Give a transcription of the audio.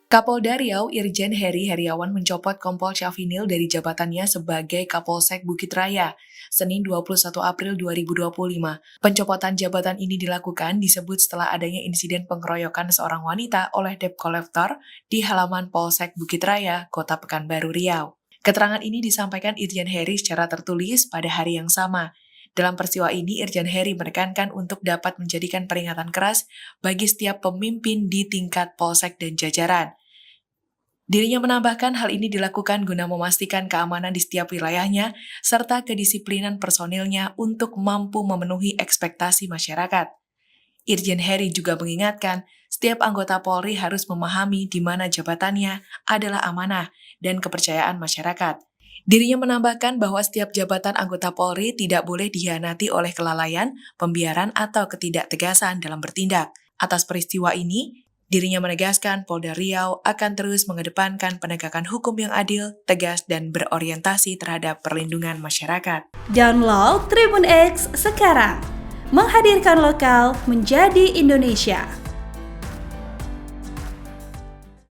Kapolda Riau Irjen Heri Heriawan mencopot Kompol Syafrinil dari jabatannya sebagai Kapolsek Bukit Raya, Senin 21 April 2025. Pencopotan jabatan ini dilakukan disebut setelah adanya insiden pengeroyokan seorang wanita oleh debt collector di halaman Polsek Bukit Raya, Kota Pekanbaru Riau. Keterangan ini disampaikan Irjen Heri secara tertulis pada hari yang sama. Dalam peristiwa ini, Irjen Heri menekankan untuk dapat menjadikan peringatan keras bagi setiap pemimpin di tingkat polsek dan jajaran. Dirinya menambahkan hal ini dilakukan guna memastikan keamanan di setiap wilayahnya, serta kedisiplinan personilnya untuk mampu memenuhi ekspektasi masyarakat. Irjen Heri juga mengingatkan, setiap anggota Polri harus memahami di mana jabatannya adalah amanah dan kepercayaan masyarakat. Dirinya menambahkan bahwa setiap jabatan anggota Polri tidak boleh dikhianati oleh kelalaian, pembiaran, atau ketidaktegasan dalam bertindak. Atas peristiwa ini, dirinya menegaskan Polda Riau akan terus mengedepankan penegakan hukum yang adil, tegas, dan berorientasi terhadap perlindungan masyarakat. Download Tribun X sekarang, menghadirkan lokal menjadi Indonesia.